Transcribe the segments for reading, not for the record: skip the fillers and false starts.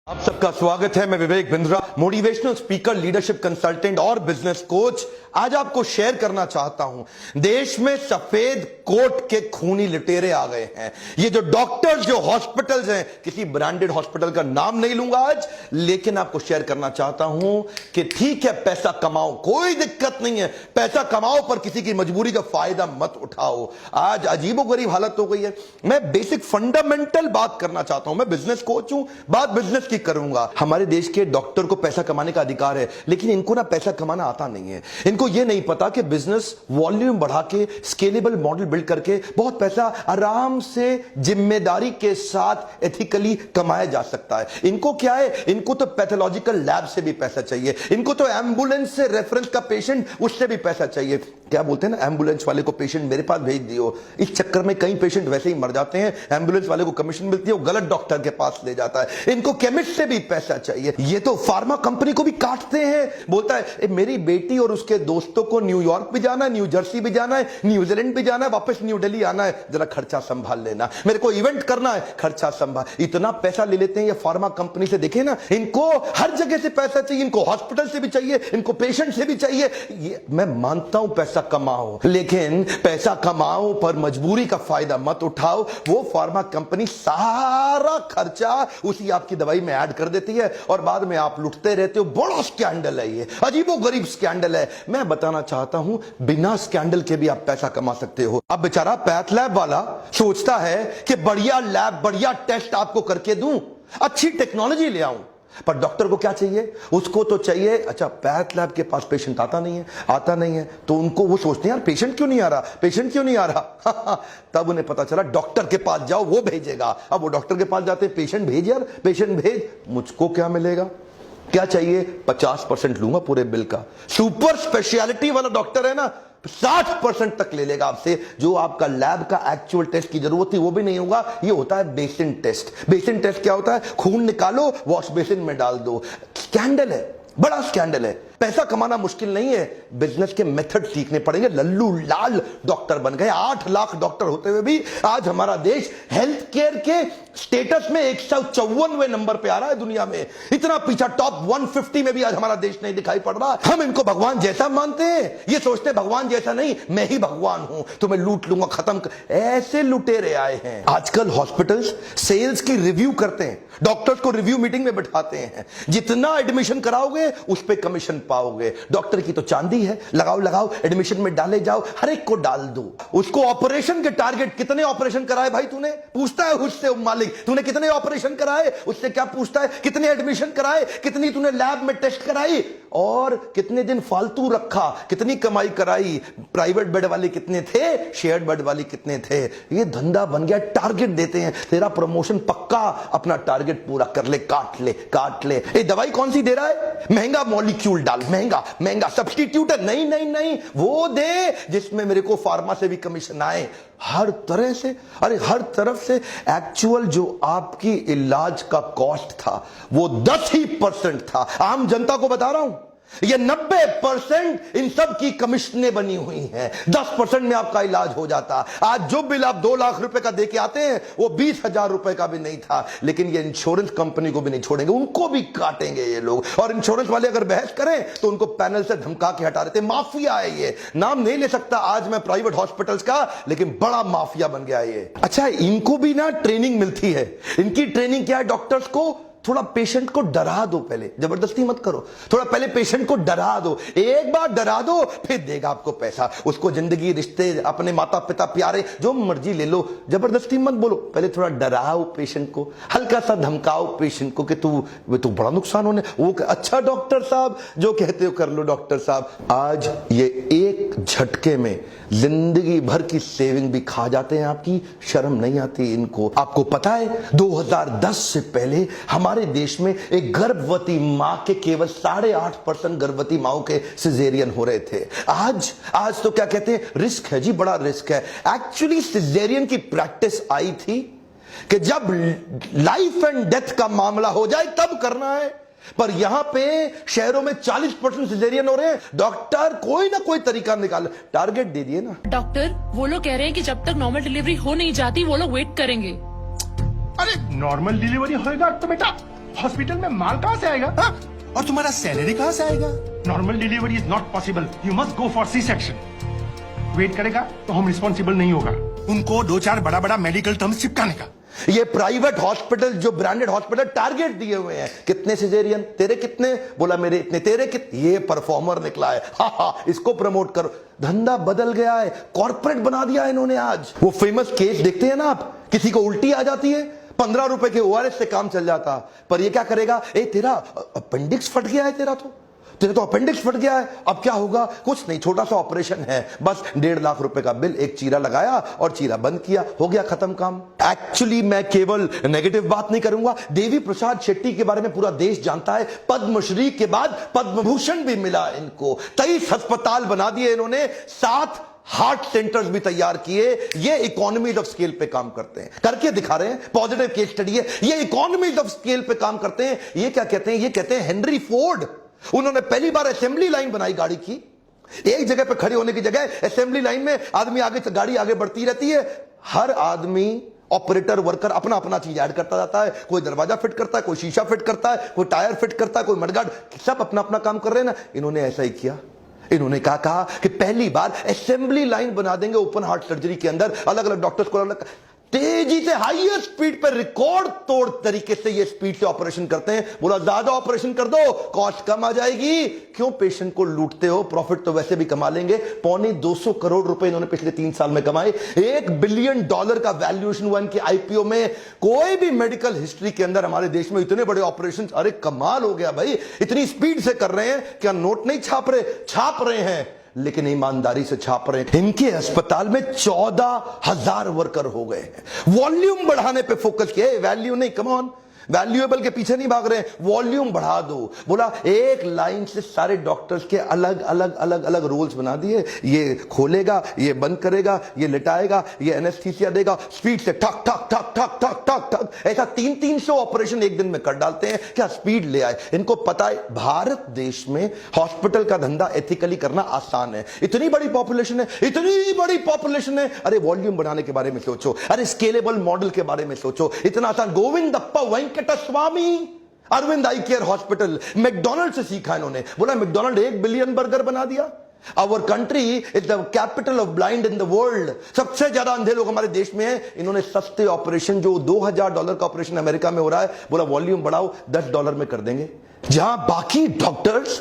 आप सबका स्वागत है। मैं Vivek Bindra, motivational speaker, leadership consultant और बिजनेस कोच। आज आपको शेयर करना चाहता हूं, देश में सफेद कोट के खूनी लुटेरे आ गए हैं। ये जो डॉक्टर्स, जो हॉस्पिटल्स हैं, किसी ब्रांडेड हॉस्पिटल का नाम नहीं लूंगा आज, लेकिन आपको शेयर करना चाहता हूं कि ठीक है, पैसा कमाओ, कोई दिक्कत नहीं है, पैसा कमाओ, पर किसी की मजबूरी का फायदा मत उठाओ। आज अजीबोगरीब हालत हो गई है। मैं बेसिक फंडामेंटल बात करना चाहता हूं। मैं बिजनेस कोच हूं, बात बिजनेस की करूंगा। हमारे देश के डॉक्टर को पैसा कमाने का अधिकार है, लेकिन इनको ना पैसा कमाना आता नहीं है। इनको यह नहीं पता कि बिजनेस वॉल्यूम बढ़ा के, स्केलेबल मॉडल बिल्ड करके बहुत पैसा आराम से, जिम्मेदारी के साथ, एथिकली कमाया जा सकता है। इनको क्या है, इनको तो पैथोलॉजिकल लैब से भी पैसा चाहिए, इनको तो एम्बुलेंस से रेफरेंस का पेशेंट, उससे भी पैसा चाहिए। क्या बोलते हैं ना, एम्बुलेंस वाले को पेशेंट मेरे पास भेज दियो। इस चक्कर में कई पेशेंट वैसे ही मर जाते हैं। एम्बुलेंस वाले को कमीशन मिलती है, वो गलत डॉक्टर के पास ले जाता है। इनको केमिस्ट से भी पैसा चाहिए। ये तो फार्मा कंपनी को भी काटते हैं। बोलता है मेरी बेटी और उसके दोस्तों को न्यूयॉर्क भी जाना है, न्यू जर्सी भी जाना है, न्यूजीलैंड भी जाना है, वापस न्यू दिल्ली आना है, जरा खर्चा संभाल लेना। मेरे को इवेंट करना है, खर्चा संभाल। इतना पैसा ले लेते हैं ये फार्मा कंपनी से। देखे ना, इनको हर जगह से पैसा चाहिए, इनको हॉस्पिटल से भी चाहिए, इनको पेशेंट से भी चाहिए। ये मैं मानता हूं, पैसा कमाओ, लेकिन पैसा कमाओ पर मजबूरी का फायदा मत उठाओ। वो फार्मा कंपनी सारा खर्चा उसी आपकी दवाई में ऐड कर देती है और बाद में आप लुटते रहते हो। बड़ा स्कैंडल है ये, अजीबोगरीब स्कैंडल है। मैं बताना चाहता हूं, बिना स्कैंडल के भी आप पैसा कमा सकते हो। अब बेचारा पैथ लैब वाला सोचता है कि बढ़िया लैब, बढ़िया टेस्ट आपको करके दूं, अच्छी टेक्नोलॉजी ले आऊं, पर डॉक्टर को क्या चाहिए? उसको तो चाहिए, अच्छा पैथ लैब के पास पेशेंट आता नहीं है, तो उनको वो सोचते हैं यार पेशेंट क्यों नहीं आ रहा, पेशेंट क्यों नहीं आ रहा। तब उन्हें पता चला डॉक्टर के पास जाओ, वो भेजेगा। अब वो डॉक्टर के पास जाते हैं, पेशेंट भेज यार, पेशेंट भेज, मुझको क्या मिलेगा? क्या चाहिए? 50% लूंगा पूरे बिल का। सुपर स्पेशलिटी वाला डॉक्टर है ना, 60% तक ले लेगा आपसे। जो आपका लैब का एक्चुअल टेस्ट की जरूरत थी वो भी नहीं होगा। ये होता है बेसिन टेस्ट। बेसिन टेस्ट क्या होता है? खून निकालो, वॉश बेसिन में डाल दो। स्कैंडल है, बड़ा स्कैंडल है। पैसा कमाना मुश्किल नहीं है, बिजनेस के मेथड सीखने पड़ेंगे। लल्लू लाल डॉक्टर बन गए। 8 लाख डॉक्टर होते हुए भी आज हमारा देश हेल्थ केयर के स्टेटस में 154वें नंबर पे आ रहा है दुनिया में। इतना पीछा, टॉप 150 में भी आज हमारा देश नहीं दिखाई पड़ रहा। हम इनको भगवान जैसा मानते हैं, ये सोचते हैं भगवान जैसा नहीं, मैं ही भगवान हूं, तो मैं लूट लूंगा, खत्म कर। ऐसे लुटेरे आए हैं। आजकल हॉस्पिटल्स सेल्स की रिव्यू करते हैं, डॉक्टर्स को रिव्यू मीटिंग में बिठाते हैं। जितना एडमिशन कराओगे उस पर कमीशन पाओगे। डॉक्टर की तो चांदी है, लगाओ, एडमिशन में डाले जाओ, हर एक को डाल दो। उसको ऑपरेशन के टारगेट, कितने ऑपरेशन कराए भाई तूने, पूछता है उससे मालिक, तूने कितने ऑपरेशन कराए? उससे क्या पूछता है? कितने एडमिशन कराए, कितनी तूने लैब में टेस्ट कराई, और कितने दिन फालतू रखा, कितनी कमाई कराई, प्राइवेट बेड वाले कितने थे, शेयर्ड बेड वाले कितने थे। ये धंधा बन गया। टारगेट देते हैं, तेरा प्रमोशन पक्का, अपना टारगेट पूरा कर ले, काट ले। ये दवाई कौन सी दे रहा है? महंगा मॉलिक्यूल डाल, महंगा सब्स्टिट्यूट है। नहीं, वो दे जिसमें मेरे को फार्मा से भी कमीशन आए। हर तरह से, अरे हर तरफ से। एक्चुअल जो आपकी इलाज का कॉस्ट था वो 10% था। आम जनता को बता रहा हूं, ये 90% इन सब की कमीशनें बनी हुई हैं। 10% में आपका इलाज हो जाता। आज जो बिल आप 2 लाख रुपए का देके आते हैं वो 20,000 रुपए का भी नहीं था। लेकिन ये इंश्योरेंस कंपनी को भी नहीं छोड़ेंगे, उनको भी काटेंगे ये लोग। और इंश्योरेंस वाले अगर बहस करें तो उनको पैनल से धमका के हटा देते। माफिया है ये, नाम नहीं ले सकता आज मैं प्राइवेट हॉस्पिटल्स का, लेकिन बड़ा माफिया बन गया ये। अच्छा, इनको भी ना ट्रेनिंग मिलती है। इनकी ट्रेनिंग क्या है? डॉक्टर्स को थोड़ा पेशेंट को डरा दो, पहले जबरदस्ती मत करो, थोड़ा पहले पेशेंट को डरा दो। एक बार डरा दो, फिर देगा आपको पैसा। उसको जिंदगी, रिश्ते, अपने माता पिता, प्यारे, जो मर्जी ले लो, जबरदस्ती मत बोलो। पहले थोड़ा डराओ पेशेंट को, हल्का सा धमकाओ पेशेंट को कि तू बड़ा नुकसान होने। वो अच्छा डॉक्टर साहब, जो कहते हो कर लो डॉक्टर साहब। आज ये एक झटके में जिंदगी भर की सेविंग भी खा जाते हैं आपकी। शर्म नहीं आती इनको। आपको पता है 2010 से पहले हमारे देश में एक गर्भवती मां के केवल 8.5% गर्भवती माओं के सिजेरियन हो रहे थे। आज तो क्या कहते हैं, रिस्क है जी, बड़ा रिस्क है। एक्चुअली सिजेरियन की प्रैक्टिस आई थी कि जब लाइफ एंड डेथ का मामला हो जाए तब करना है, पर यहां पे शहरों में 40% सिजेरियन हो रहे हैं। डॉक्टर कोई ना कोई तरीका निकाल, टारगेट दे दिए ना। डॉक्टर, वो लोग कह रहे हैं कि जब तक नॉर्मल डिलीवरी हो नहीं जाती वो लोग वेट करेंगे। अरे नॉर्मल डिलीवरी होएगा तो बेटा हॉस्पिटल में माल कहाँ से आएगा? हाँ? और तुम्हारा सैलरी कहाँ से आएगा? Normal delivery is not possible, you must go for C section. Wait करेगा तो हम रिस्पॉन्सिबल नहीं होगा। उनको 2-4 बड़ा बड़ा मेडिकल टर्म्स चिपकाने का। ये प्राइवेट हॉस्पिटल, जो ब्रांडेड हॉस्पिटल, टारगेट दिए हुए हैं। कितने सिजेरियन? तेरे कितने? बोला मेरे इतने। तेरे कितने? ये परफॉर्मर निकला है, हा, इसको प्रमोट करो। धंधा बदल गया है, कॉर्पोरेट बना दिया है इन्होंने। आज वो फेमस केस देखते हैं ना आप, किसी को उल्टी आ जाती है, 15 रुपए के ORS से काम चल जाता। पर ये क्या करेगा? तेरा अपेंडिक्स फट गया है, तेरा तो अपेंडिक्स फट गया है, अब क्या होगा? कुछ नहीं, छोटा सा ऑपरेशन है, बस 1.5 लाख रुपए का बिल, एक चीरा लगाया और चीरा बंद किया, हो गया, खत्म काम। एक्चुअली मैं केवल नेगेटिव बात नहीं करूंगा। देवी प्रसाद शेट्टी के बारे में पूरा देश जानता है। पद्मश्री के बाद पद्म भूषण भी मिला इनको। 23 अस्पताल बना दिए इन्होंने, 7 हार्ट सेंटर्स भी तैयार किए। ये इकोनॉमीज ऑफ स्केल पे काम करते हैं, करके दिखा रहे हैं। पॉजिटिव केस स्टडी है, ये इकोनॉमीज ऑफ स्केल पे काम करते हैं। ये क्या कहते हैं? ये कहते हैं हेनरी फोर्ड। उन्होंने पहली बार असेंबली लाइन बनाई गाड़ी की। एक जगह पे खड़े होने की जगह असेंबली लाइन में आदमी आगे, गाड़ी आगे बढ़ती रहती है, हर आदमी ऑपरेटर वर्कर अपना अपना चीज ऐड करता जाता है। कोई दरवाजा फिट करता है, कोई शीशा फिट करता है, कोई टायर फिट करता है, कोई मडगार्ड, सब अपना अपना काम कर रहे हैं ना। इन्होंने ऐसा ही किया। इन्होंने कहा कि पहली बार असेंबली लाइन बना देंगे ओपन हार्ट सर्जरी के अंदर, अलग अलग डॉक्टर्स को अलग तेजी से हाईएस्ट स्पीड पर, रिकॉर्ड तोड़ तरीके से ये स्पीड से ऑपरेशन करते हैं। बोला ज्यादा ऑपरेशन कर दो, कॉस्ट कम आ जाएगी। क्यों पेशेंट को लूटते हो? प्रॉफिट तो वैसे भी कमा लेंगे। 250 करोड़ रुपए इन्होंने पिछले 3 साल में कमाए। $1 बिलियन का वैल्यूएशन हुआ इनके IPO में। कोई भी मेडिकल हिस्ट्री के अंदर हमारे देश में इतने बड़े ऑपरेशन, अरे कमाल हो गया भाई। इतनी स्पीड से कर रहे हैं, क्या नोट नहीं छाप रहे? छाप रहे हैं, लेकिन ईमानदारी से छाप रहे हैं। इनके अस्पताल में 14,000 वर्कर हो गए हैं। वॉल्यूम बढ़ाने पे फोकस किया, वैल्यू नहीं। कम ऑन, वैल्यूएबल के पीछे नहीं भाग रहे हैं, वॉल्यूम बढ़ा दो। बोला एक लाइन से सारे डॉक्टर्स के अलग अलग अलग अलग रोल्स बना दिए। ये खोलेगा, ये बंद करेगा, ये लिटाएगा, ये एनेस्थीसिया देगा, स्पीड से ठक ठक ठक ठक ठक ठक ठक, ऐसा 300 ऑपरेशन एक दिन में कर डालते हैं। क्या स्पीड ले आए? इनको पता है भारत देश में हॉस्पिटल का धंधा एथिकली करना आसान है। इतनी बड़ी पॉपुलेशन है, इतनी बड़ी पॉपुलेशन है। अरे वॉल्यूम बढ़ाने के बारे में सोचो, अरे स्केलेबल मॉडल के बारे में सोचो, इतना आसान। गोविंदप्पा वेंकटस्वामी, अरविंद आई केयर हॉस्पिटल, मैकडॉनल्ड से सीखा इन्होंने। बोला मैकडॉनल्ड 1 बिलियन बर्गर बना दिया। Our country is the capital of blind in the world. सबसे ज्यादा अंधे लोग हमारे देश में हैं। इन्होंने सस्ते ऑपरेशन, जो $2,000 का ऑपरेशन अमेरिका में हो रहा है, बोला वॉल्यूम बढ़ाओ, $10 में कर देंगे। जहां बाकी डॉक्टर्स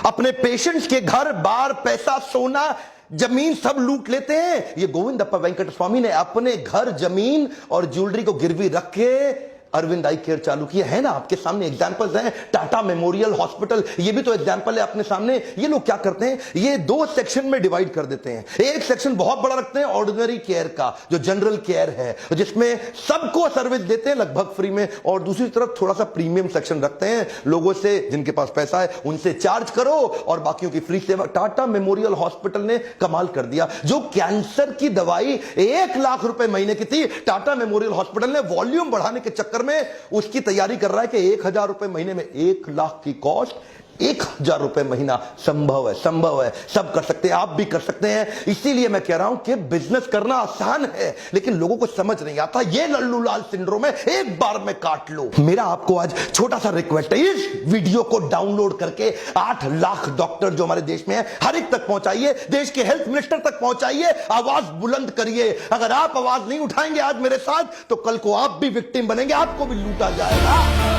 अपने पेशेंट्स के घर बार, पैसा, सोना, जमीन सब लूट लेते हैं, ये गोविंदप्पा वेंकटस्वामी ने अपने घर, जमीन और ज्वेलरी को गिरवी रख के अरविंद आई केयर चालू किया है ना। आपके सामने एग्जांपल्स हैं। टाटा मेमोरियल हॉस्पिटल, ये भी तो एग्जांपल है अपने सामने। ये लोग क्या करते हैं? ये 2 सेक्शन में डिवाइड कर देते हैं। एक सेक्शन बहुत बड़ा रखते हैं ऑर्डिनरी केयर का, जो जनरल केयर है, जिसमें सबको सर्विस देते हैं लगभग फ्री में, और दूसरी तरफ थोड़ा सा प्रीमियम सेक्शन रखते हैं, लोगों से जिनके पास पैसा है उनसे चार्ज करो और बाकियों की फ्री सेवा। टाटा मेमोरियल हॉस्पिटल ने कमाल कर दिया। जो कैंसर की दवाई 1 लाख रुपए महीने की थी, टाटा मेमोरियल हॉस्पिटल ने वॉल्यूम बढ़ाने के चक्कर में उसकी तैयारी कर रहा है कि 1,000 रुपए महीने में, 1 लाख की कॉस्ट, 1,000 रुपए महीना। संभव है, संभव है, सब कर सकते हैं, आप भी कर सकते हैं। इसीलिए मैं कह रहा हूं कि बिजनेस करना आसान है, लेकिन लोगों को समझ नहीं आता। ये लल्लू लाल सिंड्रोम है, एक बार में काट लो। मेरा आपको आज छोटा सा रिक्वेस्ट है, इस वीडियो को डाउनलोड करके 8 लाख डॉक्टर जो हमारे देश में है, हर एक तक पहुंचाइए। देश के हेल्थ मिनिस्टर तक पहुंचाइए, आवाज बुलंद करिए। अगर आप आवाज नहीं उठाएंगे आज मेरे साथ, तो कल को आप भी विक्टिम बनेंगे, आपको भी लूटा जाएगा।